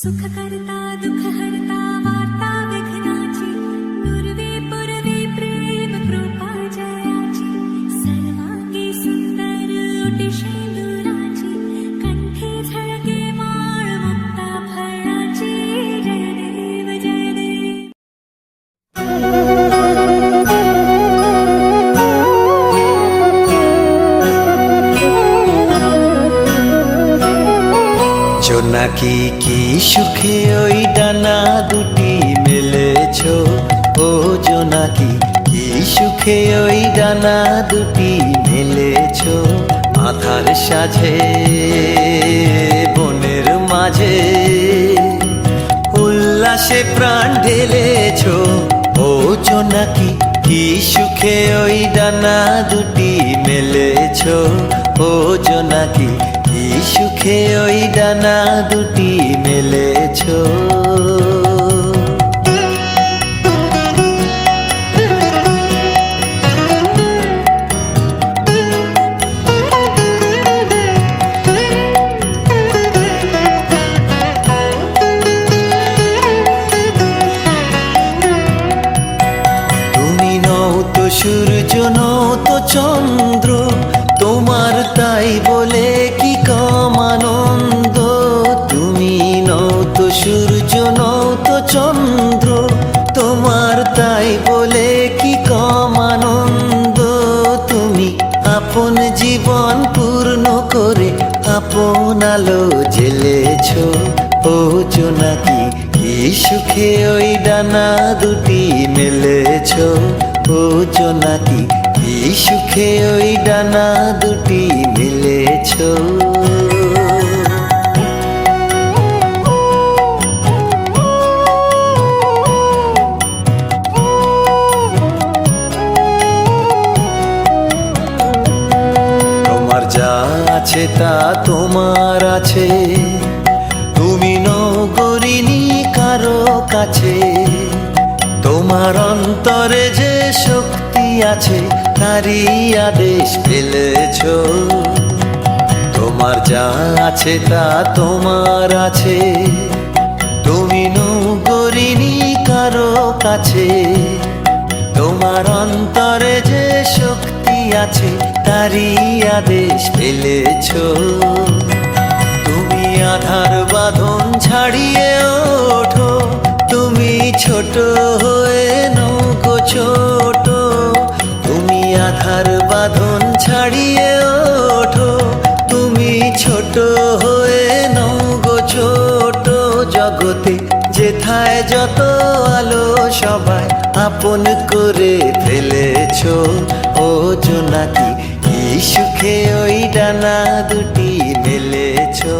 सुखकर्ता दुःखहर्ता वार्ता विघ्नाची दुर्वे पुरवे प्रेम कृपा जयाची सर्वांगी सुंदर ओटी शेंदुराची कंठी झळके माळ मुक्ता फळाची जय देव जय देव। জোনাকি কি সুখে ওই ডানা দুটি মেলেছো, ও জোনাকি কি সুখে ওই ডানা দুটি মেলেছো। আধার সাজে বনের মাঝে উল্লাসে প্রাণ ঢেলেছো, ও জোনাকি কি সুখে ওই ডানা দুটি মেলেছো। ও জোনাকি কি সুখে ওই ডানা দুটি মেলেছো। তুমি নও তো সূর্য নও তো চন্দ্র, তোমার তাই বলে কি কম আনন্দ। তুমি নও তো সূর্য নও তো চন্দ্র, তোমার তাই বলে কি কম আনন্দ। তুমি আপন জীবন পূর্ণ করে আপন আলো জ্বেলেছো, ও জোনাকি কি সুখে ওই ডানা দুটি মেলেছো। ও জোনাকি কি সুখে ওই ডানা দুটি মেলেছো। তোমার যা আছে তা তোমার আছে, তুমি নগরিনী কারো কাছে। তোমার অন্তরে যে শক্তি আছে তারই আদেশ পেলেছো। তোমার যা আছে তা তোমার আছে, তুমি নগরিনী কারো কাছে। তোমার অন্তরে যে শক্তি আছে তারই আদেশ পেলেছো। তুমি আধার বাঁধন ছাড়িয়ে ওঠো, তুমি ছোট হয়ে নৌকো ছোট। তুমি আধার বাঁধন ছাড়িয়ে ওঠো, তুমি ছোট হয়ে নৌকো ছোট। জগতে যেথায় যত আলো সবাই আপন করে ফেলেছো, ও জোনাকি কি সুখে ওই ডানা দুটি মেলেছো।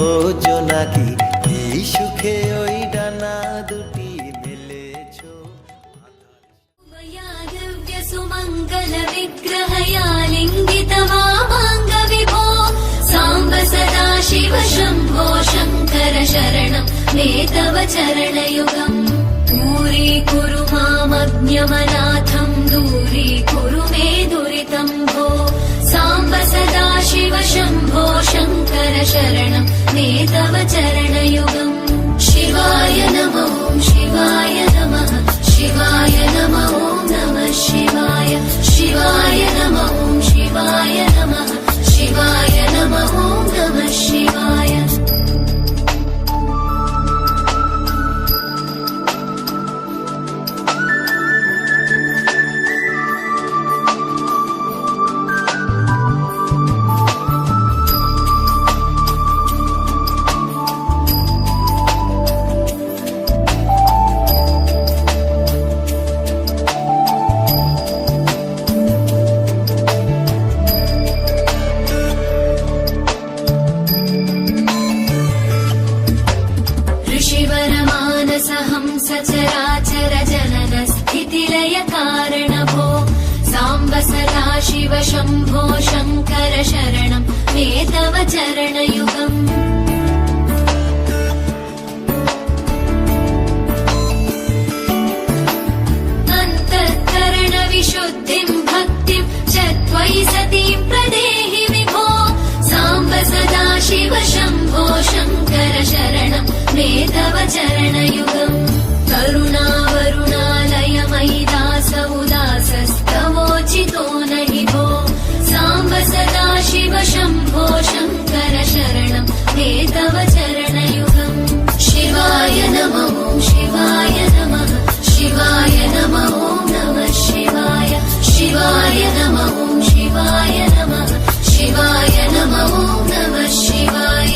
ও জোনাকি কি সুখে ওই ডানা দুটি মেলেছো। दिव्य सुमंगल विग्रहया लिंगित वामांग विभो सांब सदा शिव शंभो शंकर शरणं मे तव चरणयुगम्। दूरीकुरु मामज्ञमनाथं दूरीकुरु मे दुरितं भो सांब सदा शिव शंभो शंकर शरणं मे तव चरणयुगम्। शिवाय नमो शिवाय नमः शिवाय नमः नमः शिवाय शिवाय नमः शिवाय नमः शिवाय नमः नमः शिवाय। सचराचर जनन स्थितिलय कारण भो सांब सदा शिव शंभो शंकर शरणं मे तव चरणयुगम्। अन्तःकरण विशुद्धिं भक्तिं च त्वयि सतीं प्रदेहि विभो सांब सदा शिव शंभो शंकर शरणं मे चरणयुगम् करुणावरुणालयमयि दास उदासस्तवोचितो न हि भो साम्ब सदा शिव शम्भो शङ्कर शरणं मे तव चरणयुगम् शिवाय नमः शिवाय नमः शिवाय नमः नमः शिवाय शिवाय नमः शिवाय नमः शिवाय नमः नमः शिवाय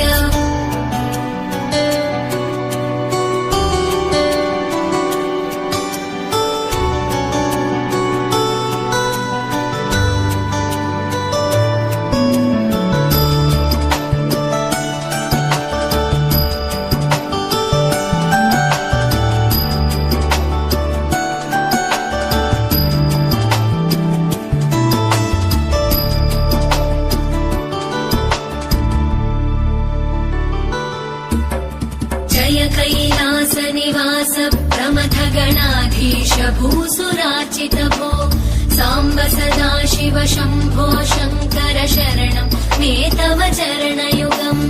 कैलासनिवास प्रमथ गणाधीश भूसुरार्चित भो साम्ब सदा शिव शम्भो शङ्कर शरणं मे तव चरणयुगम्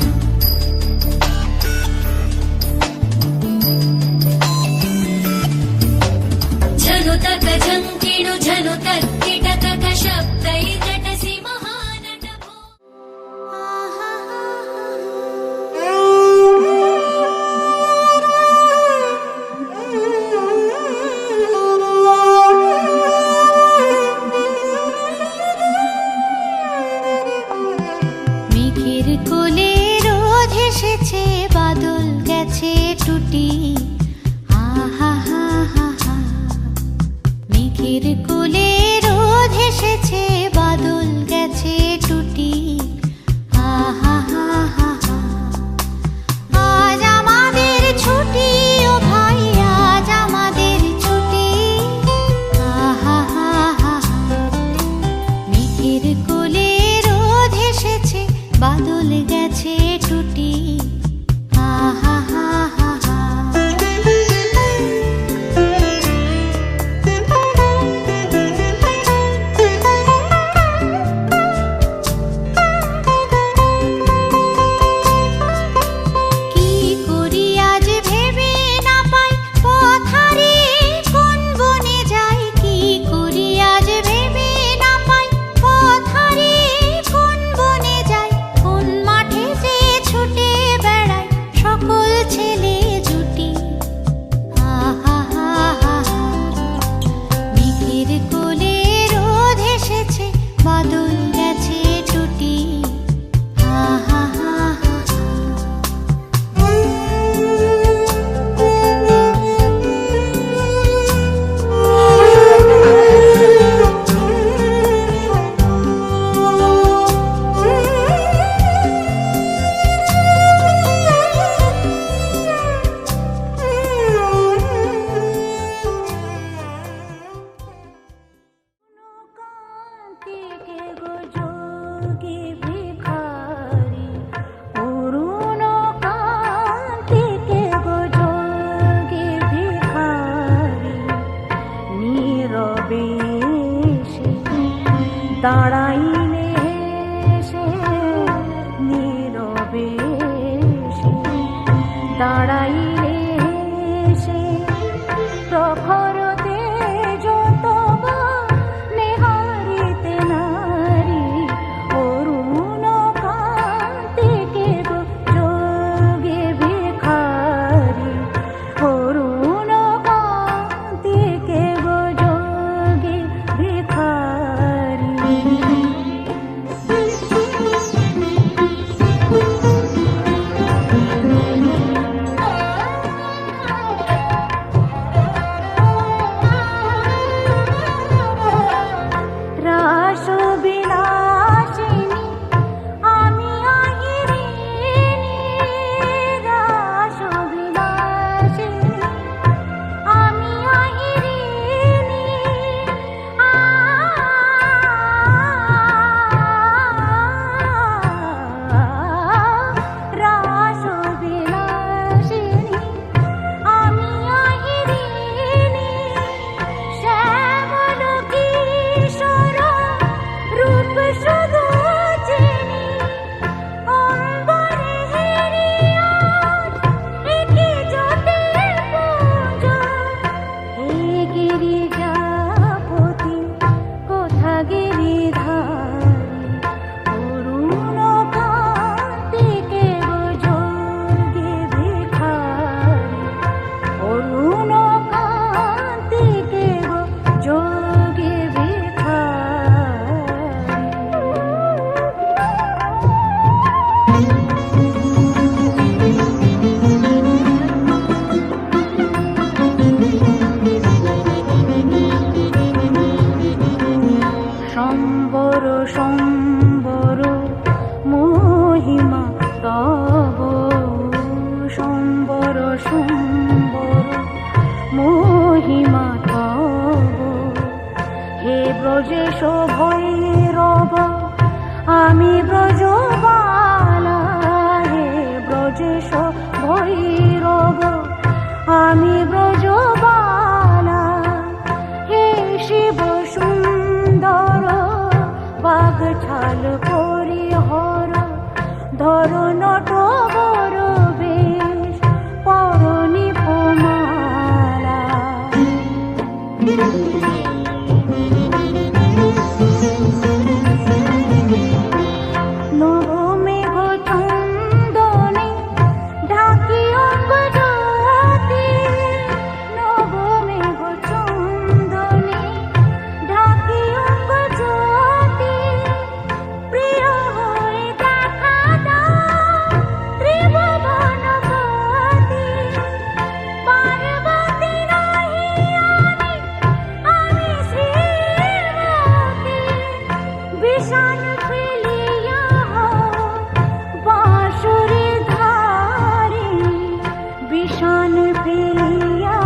झनुतक झङ्किणु झनुतक्किटकक शब्दैकटसि महानट भो মেঘের কোলে রোদ এসেছে বাদল গেছে টুটি আহা হা হা হা মেঘের কোলে রোদ এসেছে বাদল গেছে টুটি আহা হা হা হা আজ আমাদের ছুটি ও ভাই আজ আমাদের ছুটি আহা হা হা মেঘের কোলে রোদ এসেছে বাদল গেছে টুটি আহা হা হা হা কি করি আজ ভেবে না পাই পথারে কোন বনে যাই কি করি আজ ভেবে না পাই পথারে কোন বনে যাই কোন মাঠে যে ছুটে বেড়াই সকল ছেলে জুটি আহা হা হা হা মেঘের কোলে রোদ এসেছে বাদল গেছে টুটি আহা হা হা দাঁড়াইলে সে নীরবে দাঁড়াইলে সে প্রখর তেজ তব নেহারিতে নারী অরুণ কান্তিকে গো যোগে ভিখারি অরুণ কান্তিকে গো যোগে ভিখারি সুন্দর সুন্দর মহিমা তব হে ব্রজেশ ভৈরব আমি ব্রজবালা হে ব্রজেশ ভৈরব আমি ব্রজবালা হে শিব সুন্দর বাগছাল পরিহর ধর নটবর বেশ পরনি পমালা নবমেঘ চন্দনে ঢাকি অঙ্গ জ্যোতি নবমেঘ চন্দনে ঢাকি অঙ্গ জ্যোতি প্রিয় হয়ে দেখা দাও ত্রিভুবনপতি পার্বতী নহি আমি শ্রীমতী বিষাণ ফেলিয়া বাঁশুরি ধারে বিষাণ ফেলিয়া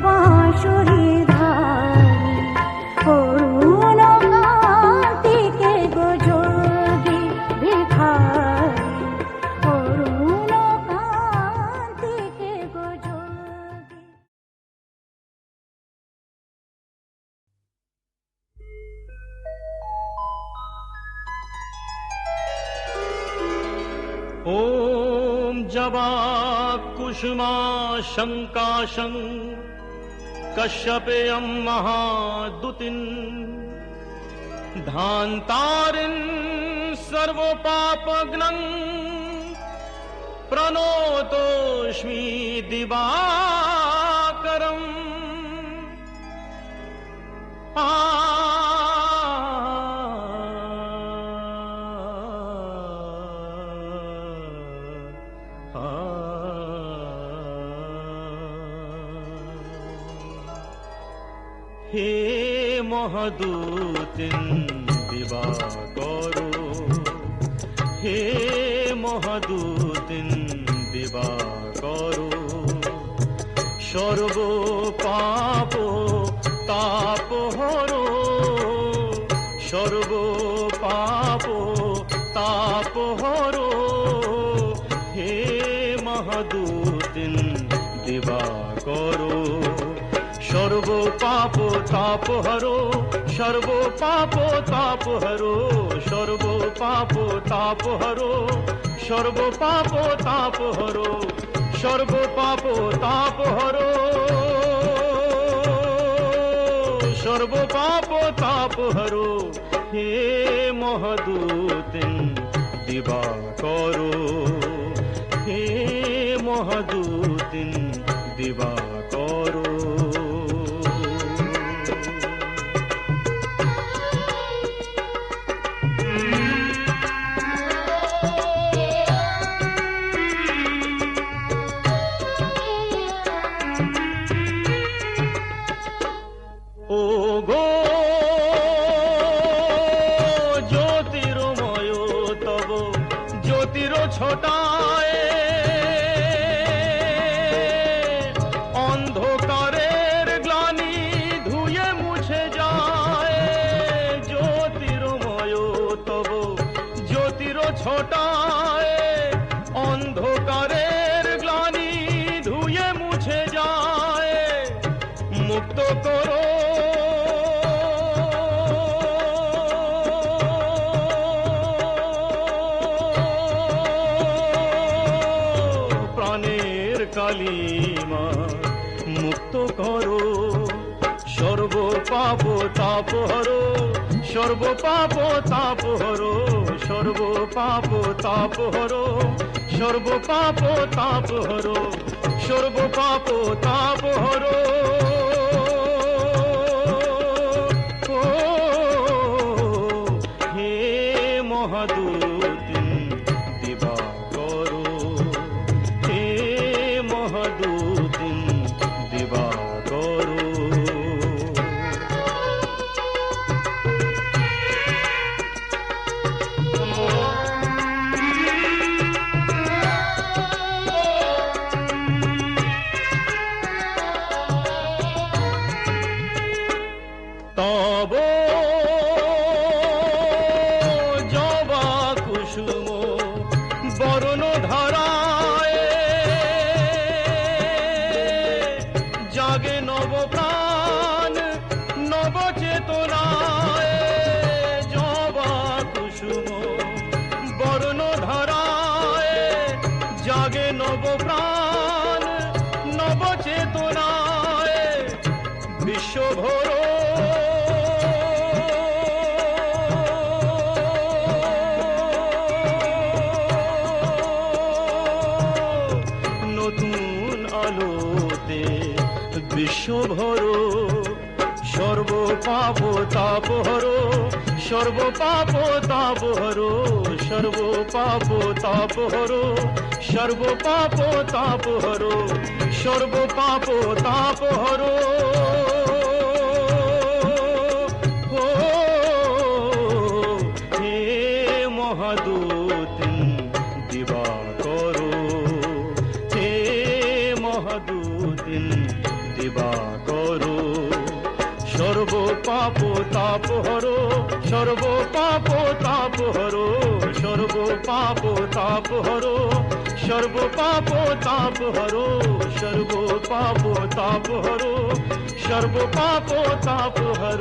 বাঁশুরি ধারে অরুণ কান্তিকে গো যোগী ভিখারি অরুণ কান্তিকে গো যোগী ॐ जवाकुसुमाशङ्काशं कश्यपेयं महादुतिं धान्तारिं सर्वपापघ्नं प्रणतोऽस्मि दिवाकरम् हे महदूतिं दिवाकरो हे महदूतिं दिवाकरो सर्व पाप तापहरो सर्व पाप तापहरो हे महदूतिं दिवाकरो सर्व पाप तापहरो सर्व पाप तापहरो सर्व पाप तापहरो सर्व पाप तापहरो सर्व पाप तापहरो सर्व पाप तापहरो हे महदूतिं दिवाकरो हे महदूतिं दिवाकरो ছোটায় অন্ধকারের গ্লানি ধুয়ে মুছে যায় জ্যোতির্ময় তব জ্যোতির ছোটায় অন্ধকারের গ্লানি ধুয়ে মুছে যায় মুক্ত করো কালিমা মুক্ত করো সর্ব পাপ তাপহরো সর্ব পাপ তাপহরো সর্ব পাপ তাপহরো সর্ব পাপ তাপহরো সর্ব পাপ তাপহরো হে মহাদূতিं দিবাকরো महदूतिं दिवाकरो নবপ্রাণ নবচেতনায় বিশ্বভর নতুন আলোতে বিশ্বভর সর্বপাপ তাপহর সর্বপাপ তাপহর সর্বপাপ তাপহর সর্বপাপ তাপহর সর্বপাপ তাপহর ও হে মহাদূতিন দিবাকর হে মহাদূতিন দিবাকর সর্বপাপ তাপহর সর্বপাপ তাপহর সর্বপাপ তাপহর সর্বপাপ তাপহর সর্বপাপ তাপহর সর্বপাপ তাপহর